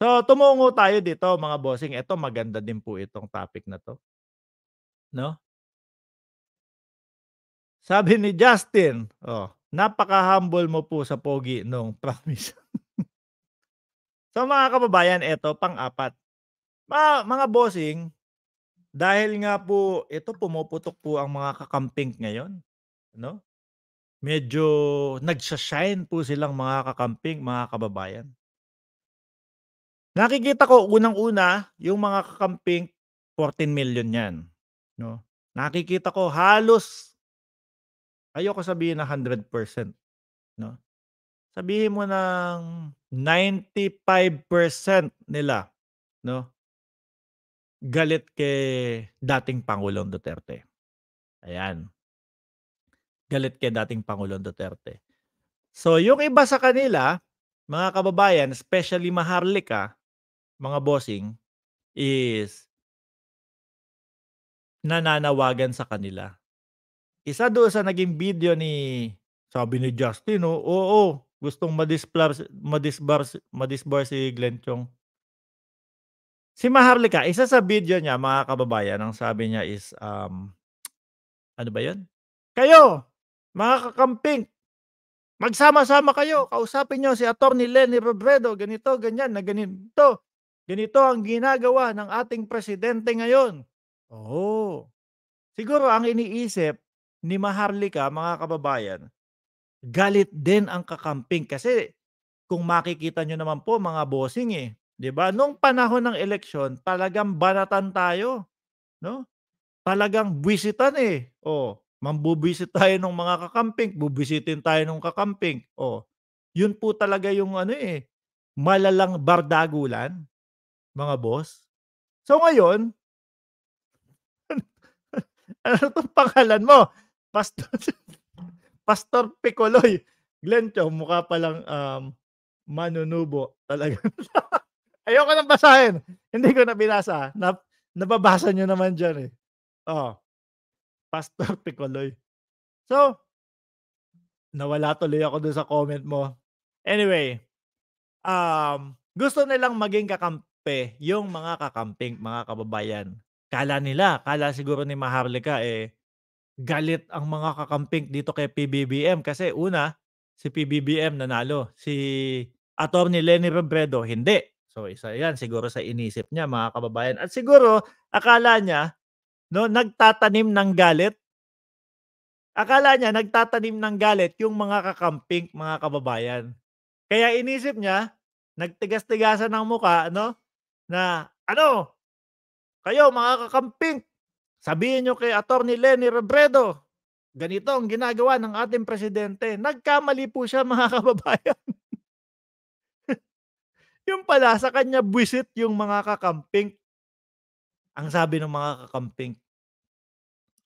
So, tumungo tayo dito mga bossing, eto maganda din po itong topic na 'to, 'no? Sabi ni Justin, "Napaka-humble mo po sa pogi nung promise." So, mga kababayan, eto pang-apat, mga bossing, dahil nga po ito pumuputok po ang mga kakamping ngayon, 'no? Medyo nagsha-shine po silang mga kakamping, mga kababayan. Nakikita ko unang-una yung mga kakamping 14 million 'yan, 'no? Nakikita ko halos ayoko sabihin na 100%, 'no? Sabihin mo ng 95% nila, 'no, galit kay dating Pangulong Duterte, ayan. Galit kay dating Pangulong Duterte. So, yung iba sa kanila, mga kababayan, especially Maharlika, mga bossing, is nananawagan sa kanila. Isa doon sa naging video ni sabi ni Justin, oo, gustong madisbar si Glenn Chong. Si Maharlika, isa sa video niya mga kababayan, ang sabi niya is, ano ba yun? "Kayo, mga kakamping, magsama-sama kayo, kausapin niyo si Attorney Leni Robredo, ganito, ganyan, na ganito. Ganito ang ginagawa ng ating presidente ngayon." Oo. Siguro ang iniisip ni Maharlika, mga kababayan, galit din ang kakamping kasi kung makikita niyo naman po mga bossing, 'di ba, nung panahon ng eleksyon talagang banatan tayo, 'no? Talagang bwisitan, mambubwisit tayo nung mga kakamping, bubwisitin tayo nung kakamping, yun po talaga yung ano, malalang bardagulan, mga boss. So ngayon, ano 'tong pangalan mo? Pastor Pastor Piccoloy. Glenn Chong mukha palang, manunubo talaga. Ayoko ng basahin, hindi ko na binasa, nababasa niyo naman diyan, eh. Oh, Pastor Piccoloy. So, nawala tuloy ako dun sa comment mo. Anyway, gusto nilang maging kakampi yung mga kakamping, mga kababayan. Akala siguro ni Maharlika, galit ang mga kakamping dito kay PBBM kasi una, si PBBM nanalo, si Attorney Leni Robredo hindi. So, isa 'yan siguro sa inisip niya, mga kababayan, at siguro akala niya 'no, nagtatanim ng galit yung mga kakamping, mga kababayan. Kaya inisip niya, nagtigas-tigasan ng mukha, 'no, na, "Ano, kayo mga kakamping, sabihin niyo kay Attorney Leni Robredo, ganito ang ginagawa ng ating presidente." Nagkamali po siya, mga kababayan. Yung pala sa kanya bwisit yung mga kakamping. Ang sabi ng mga kakamping,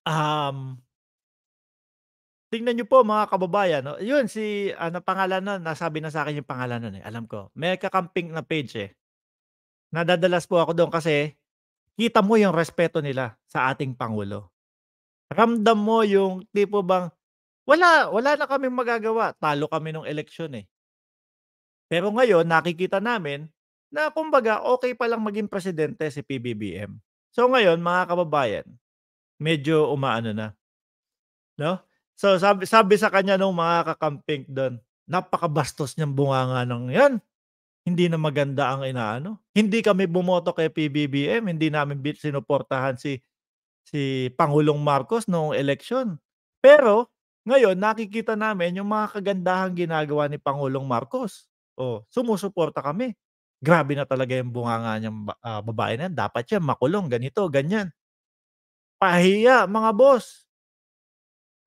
um, tingnan niyo po mga kababayan, 'no, yun si ano pangalan nun, nasabi na sa'kin yung pangalan nun, alam ko. May kakamping na page, nadadalas po ako dun kasi kita mo yung respeto nila sa ating pangulo. Ramdam mo yung tipo bang, wala na kaming magagawa, talo kami nung eleksyon, eh. Pero ngayon nakikita namin na kumbaga okey palang maging presidente si PBBM. So ngayon mga kababayan, medyo umaano na, 'no? So sabi sabi sa kanya nung mga kakamping dun, "Napakabastos niyang bunganga ng 'yan, hindi na maganda ang inaano. Hindi kami bumoto kay PBBM, hindi namin sinuportahan si Pangulong Marcos noong eleksyon. Pero ngayon nakikita namin yung mga kagandahang ginagawa ni Pangulong Marcos. Sumusuporta kami. Grabe na talaga yung bunganga niyang babae na yan, dapat yan makulong, ganito, ganyan." Pahiya mga boss,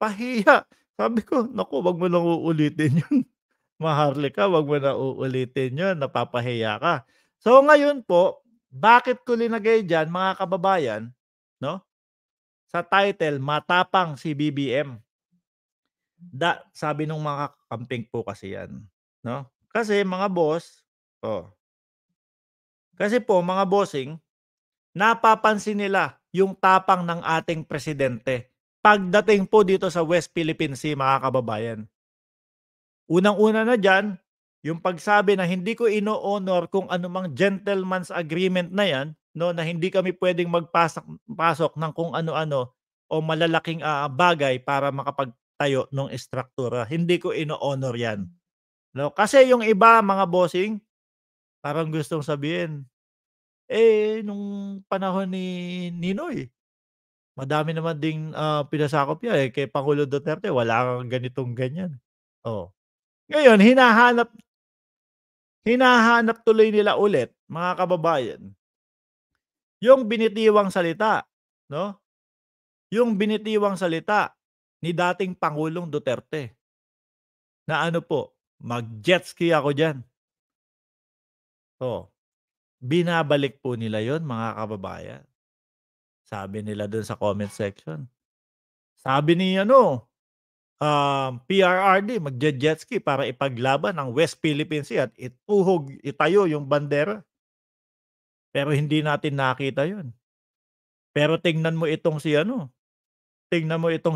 pahiya. Sabi ko, "Naku, 'wag mo nang uulitin yun, Maharlika, 'wag mo na uulitin yun, napapahiya ka." So ngayon po, bakit ko linagay diyan mga kababayan, 'no? Sa title, matapang si BBM. Sabi nung mga kakamping po kasi yan, 'no? Kasi mga boss, kasi po mga bossing, napapansin nila yung tapang ng ating presidente pagdating po dito sa West Philippine Sea, mga kababayan. Unang-una na diyan, Yung pagsabi na hindi ko ino-honor kung anumang gentleman's agreement na 'yan 'no, na hindi kami puwedeng pasok ng kung ano-ano o malalaking, bagay para makapagtayo nung istruktura. Hindi ko ino-honor 'yan, 'no. Kasi yung iba mga bossing, parang gustong sabihin, nung panahon ni Ninoy, madami naman ding, pinasakop 'yan, kay Pangulo Duterte wala ngang ganitong ganyan. Oh, ngayon hinahanap tuloy nila ulit, mga kababayan, yung binitiwang salita, 'no, yung binitiwang salita ni dating Pangulong Duterte na ano po, "Mag-jet ski ako diyan." Oh, binabalik po nila yon mga kababayan. Sabi nila dun sa comment section. Sabi ni ano, PRRD, magje-jet ski para ipaglaban ang West Philippine Sea at itayo yung bandera. Pero hindi natin nakita yun. Pero tingnan mo itong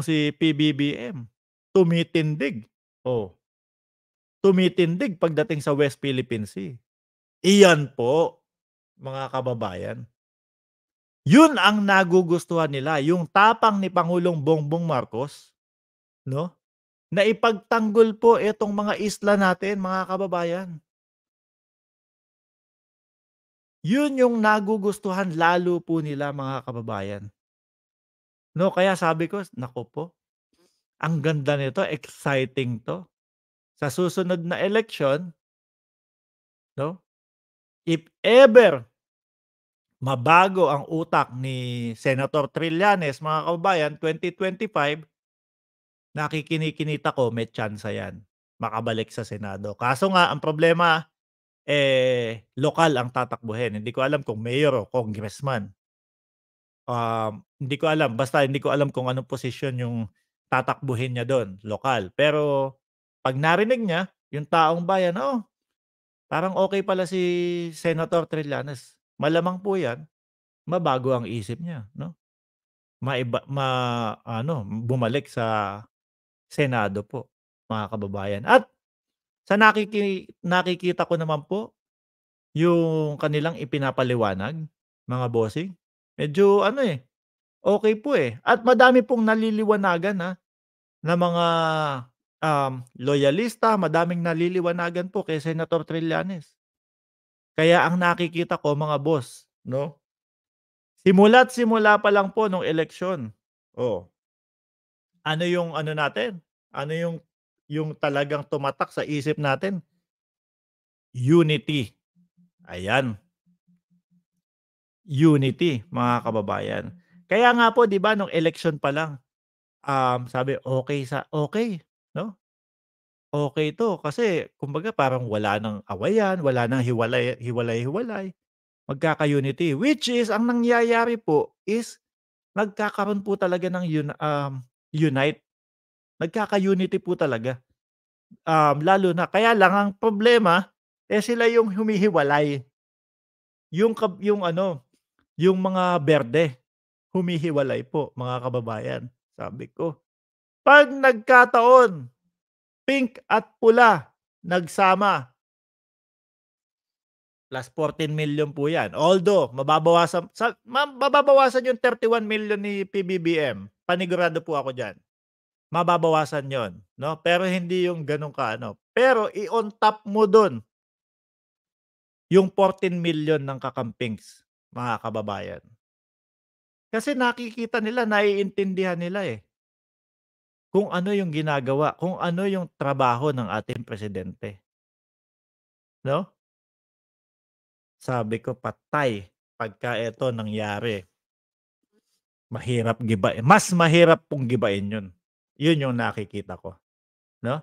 si PBBM, tumitindig. Oh, tumitindig pagdating sa West Philippine Sea. Iyan po, mga kababayan, yun ang nagugustuhan nila, yung tapang ni Pangulong Bongbong Marcos, 'no, na ipagtanggol po itong mga isla natin, mga kababayan. Yun yung nagugustuhan lalo po nila, mga kababayan, 'no. Kaya sabi ko, naku po, ang ganda nito, exciting 'to. Sa susunod na eleksyon, 'no, if ever mabago ang utak ni Senator Trillanes, mga kababayan, 2025, nakikini-kinita ko may tsansa 'yan makabalik sa Senado. Kaso nga ang problema, lokal ang tatakbuhin. Hindi ko alam kung mayor o congressman. Hindi ko alam, basta hindi ko alam kung anong posisyon yung tatakbuhin niya dun, lokal. Pero 'pag narinig niya yung taong bayan, "Oh, parang okey pala si Senator Trillanes." Malamang po 'yan, mabago ang isip niya, 'no? Ano, bumalik sa Senado po, mga kababayan. At sa nakikita ko naman po, yung kanilang ipinapaliwanag, mga bossing, medyo ano, okey po, at madami pong naliliwanagan, na mga, loyalista, madaming naliliwanagan po kay Senator Trillanes. Kaya ang nakikita ko, mga boss, 'no, simula't simula pa lang po nung eleksyon, oh, ano yung ano natin, ano yung talagang tumatak sa isip natin, unity. Ayan, unity, mga kababayan. Kaya nga po 'di ba nung eleksyon pa lang, sabi okey 'no, okey 'to kasi kumbaga parang wala ng awayan, wala ng hiwalay-hiwalay, magkaka-unity. Which is ang nangyayari po is nagkakaroon po talaga ng unite, nagkaka-unity po talaga. Lalo na kaya lang ang problema, sila yung humihiwalay, yung ano, yung mga berde, humihiwalay po, mga kababayan. Sabi ko, 'pag nagkataon, pink at pula nagsama, plus 14,000,000 po 'yan. Although mababawasan yung 31,000,000 ni PBBM, panigurado po ako diyan. Mababawasan 'yon, 'no, pero hindi yung gano'n ka-ano. Pero i-on top mo do'n yung 14,000,000 ng kakampings, mga kababayan. Kasi nakikita nila, naiintindihan nila, kung ano yung ginagawa, kung ano yung trabaho ng ating presidente, 'no? Sabi ko, patay pagka eto nangyari, mas mahirap pong gibain 'yun. 'Yun yung nakikita ko, 'no?